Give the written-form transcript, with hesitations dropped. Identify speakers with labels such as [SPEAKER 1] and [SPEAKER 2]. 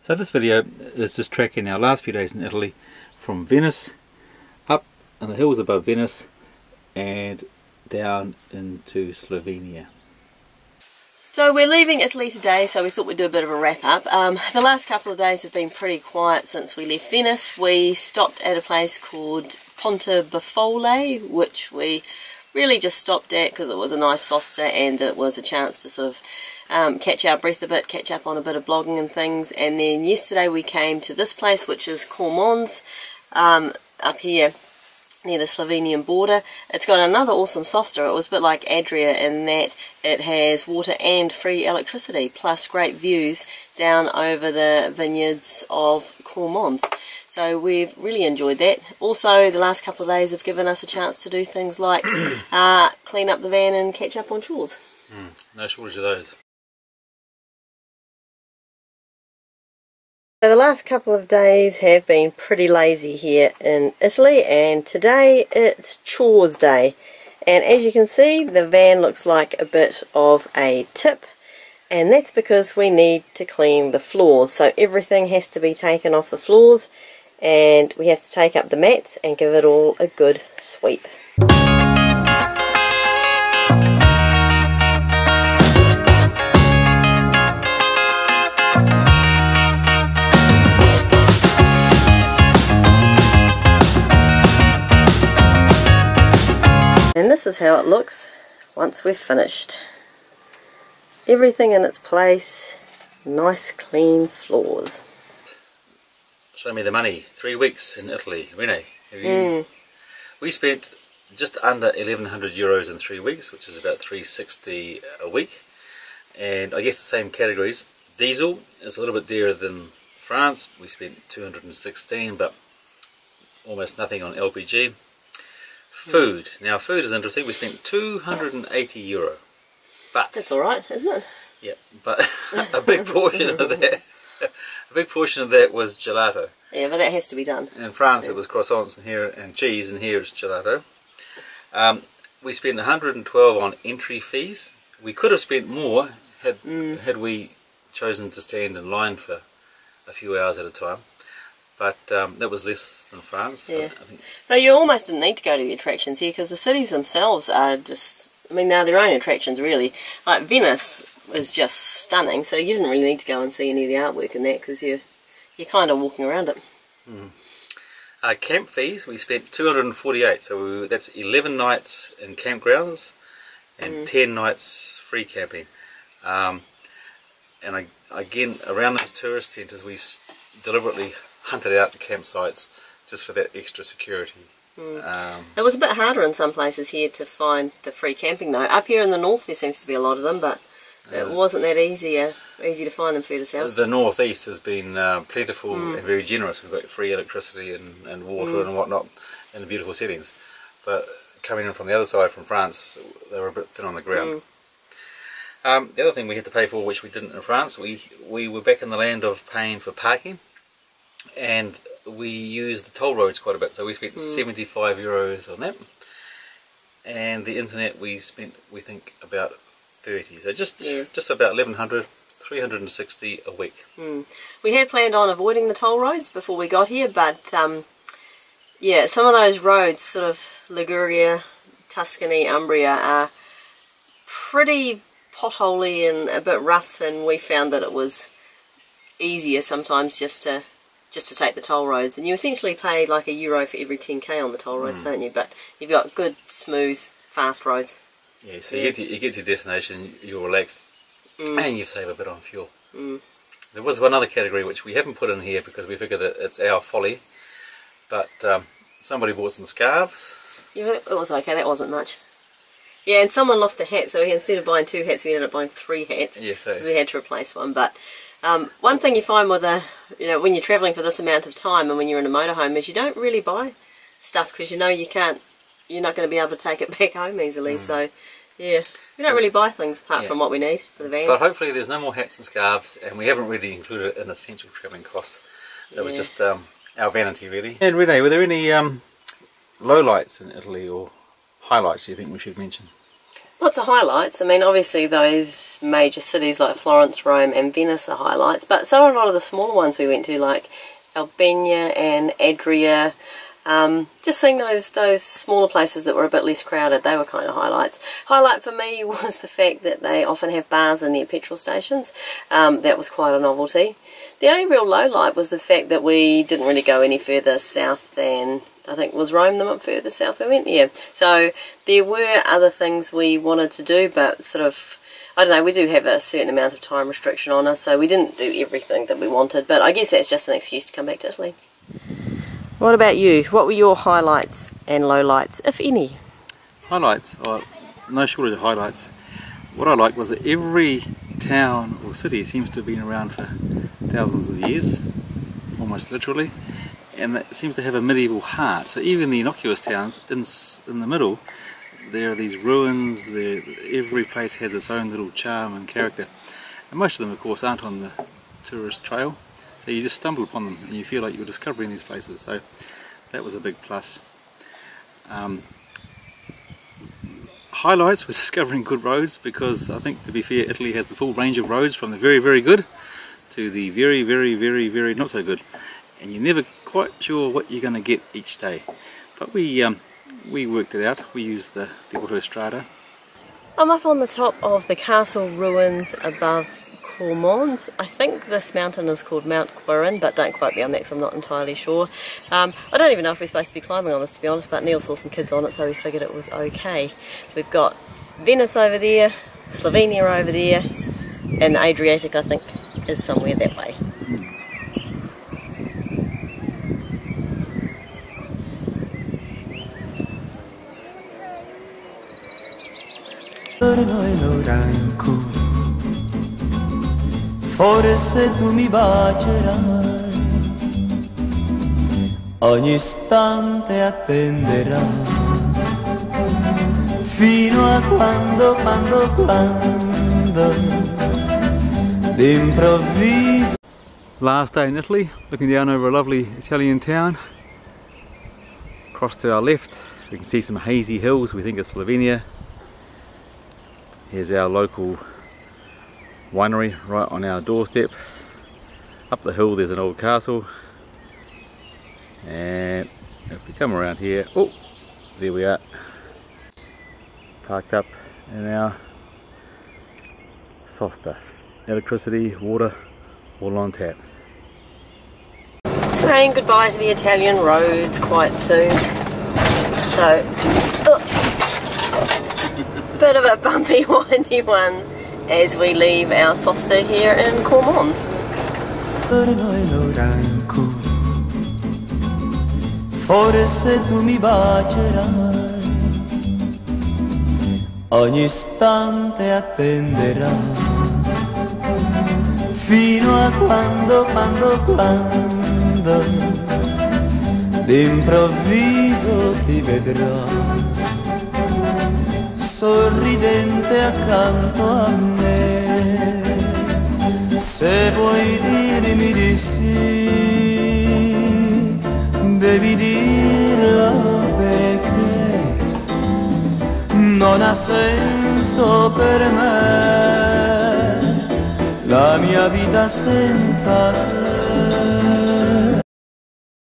[SPEAKER 1] So this video is just tracking our last few days in Italy from Venice up in the hills above Venice and down into Slovenia.
[SPEAKER 2] So we're leaving Italy today, so we thought we'd do a bit of a wrap up. The last couple of days have been pretty quiet since we left Venice. We stopped at a place called Ponte Bafole, which we really just stopped at because it was a nice sosta and it was a chance to sort of catch our breath a bit, catch up on a bit of blogging and things. And then yesterday we came to this place, which is Cormons, up here near the Slovenian border. It's got another awesome sosta. It was a bit like Adria in that it has water and free electricity, plus great views down over the vineyards of Cormons. So we've really enjoyed that. Also, the last couple of days have given us a chance to do things like clean up the van and catch up on chores.
[SPEAKER 1] No shortage of those.
[SPEAKER 2] So the last couple of days have been pretty lazy here in Italy, and today it's chores day. And as you can see, the van looks like a bit of a tip, and that's because we need to clean the floors. So everything has to be taken off the floors, and we have to take up the mats and give it all a good sweep. And this is how it looks once we've finished. Everything in its place, nice clean floors.
[SPEAKER 1] Show me the money. 3 weeks in Italy. Renee, have you? We spent just under 1,100 euros in 3 weeks, which is about 360 a week. And I guess the same categories. Diesel is a little bit dearer than France. We spent 216, but almost nothing on LPG. Food. Now food is interesting. We spent 280 euro. But
[SPEAKER 2] that's alright, isn't it?
[SPEAKER 1] Yeah, but a big portion of that was gelato.
[SPEAKER 2] Yeah, but that has to be done.
[SPEAKER 1] In France it was croissants and cheese, and here it's gelato. We spent 112 on entry fees. We could have spent more had we chosen to stand in line for a few hours at a time. But that was less than France.
[SPEAKER 2] Yeah. I think. No, you almost didn't need to go to the attractions here because the cities themselves are just, I mean, they're their own attractions really. Like Venice was just stunning, so you didn't really need to go and see any of the artwork in that because you're kind of walking around it.
[SPEAKER 1] Camp fees, we spent 248, so that's 11 nights in campgrounds and 10 nights free camping. And again, around those tourist centres, we deliberately hunted out the campsites just for that extra security.
[SPEAKER 2] It was a bit harder in some places here to find the free camping though. Up here in the north there seems to be a lot of them, but it wasn't that easy to find them further south.
[SPEAKER 1] The northeast has been plentiful and very generous. We've got free electricity and water and whatnot in the beautiful settings. But coming in from the other side, from France, they were a bit thin on the ground. The other thing we had to pay for, which we didn't in France, we were back in the land of paying for parking. And we used the toll roads quite a bit, so we spent 75 euros on that. And the internet we spent, we think, about 30. So just about 1,100, 360 a week.
[SPEAKER 2] We had planned on avoiding the toll roads before we got here, but yeah, some of those roads, sort of Liguria, Tuscany, Umbria, are pretty potholy and a bit rough, and we found that it was easier sometimes just to take the toll roads, and you essentially pay like €1 for every 10k on the toll roads, don't you? But you've got good, smooth, fast roads.
[SPEAKER 1] Yeah, so you get to your destination, you're relaxed, and you save a bit on fuel. There was one other category which we haven't put in here because we figured that it's our folly, but somebody bought some scarves.
[SPEAKER 2] Yeah, it was okay, that wasn't much. Yeah, and someone lost a hat, so instead of buying 2 hats, we ended up buying 3 hats, because we had to replace one. But one thing you find with when you're travelling for this amount of time and when you're in a motorhome is you don't really buy stuff because you know you're not going to be able to take it back home easily. So yeah, we don't really buy things apart from what we need for the van.
[SPEAKER 1] But hopefully there's no more hats and scarves, and we haven't really included it in essential travelling costs. That was just our vanity really. And Renee, were there any lowlights in Italy or highlights you think we should mention?
[SPEAKER 2] Lots of highlights. I mean, obviously those major cities like Florence, Rome and Venice are highlights, but so are a lot of the smaller ones we went to, like Albania and Adria. Just seeing those smaller places that were a bit less crowded, they were kind of highlights. Highlight for me was the fact that they often have bars in their petrol stations. That was quite a novelty. The only real low light was the fact that we didn't really go any further south than, I think, was Rome the further south we went? Yeah. So there were other things we wanted to do, but sort of, I don't know, we do have a certain amount of time restriction on us, so we didn't do everything that we wanted, but I guess that's just an excuse to come back to Italy. What about you? What were your highlights and lowlights, if any?
[SPEAKER 1] Highlights? Oh, no shortage of highlights. What I liked was that every town or city seems to have been around for thousands of years, almost literally, and it seems to have a medieval heart. So even the innocuous towns in the middle, there are these ruins, every place has its own little charm and character. And most of them, of course, aren't on the tourist trail. So you just stumble upon them and you feel like you're discovering these places. So that was a big plus. Highlights were discovering good roads, because I think, to be fair, Italy has the full range of roads from the very, very good to the very, very, very, very not so good. And you're never quite sure what you're going to get each day. But we worked it out. We used the autostrada.
[SPEAKER 2] I'm up on the top of the castle ruins above Cormons. I think this mountain is called Mount Quirin, but don't quote me on that because I'm not entirely sure. I don't even know if we're supposed to be climbing on this, to be honest, but Neil saw some kids on it, so we figured it was okay. We've got Venice over there, Slovenia over there, and the Adriatic, I think, is somewhere that way.
[SPEAKER 3] Forse tu mi bacerai, ogni istante attenderai, fino a quando, d'improvviso.
[SPEAKER 1] Last day in Italy, looking down over a lovely Italian town. Across to our left, we can see some hazy hills, we think it's Slovenia. Here's our local winery right on our doorstep. Up the hill there's an old castle, and if we come around here, oh, there we are, parked up in our sosta. Electricity, water, all on tap.
[SPEAKER 2] Saying goodbye to the Italian roads quite soon, so bit of a bumpy, windy one as we leave our sosta here in Cormons.
[SPEAKER 3] Forse tu mi bacerai, ogni istante attenderai, fino a quando, d'improvviso ti vedrò, sorridente accanto a me. Se vuoi dirmi di sì, devi dirlo, perché non ha senso per me la mia vita senza te.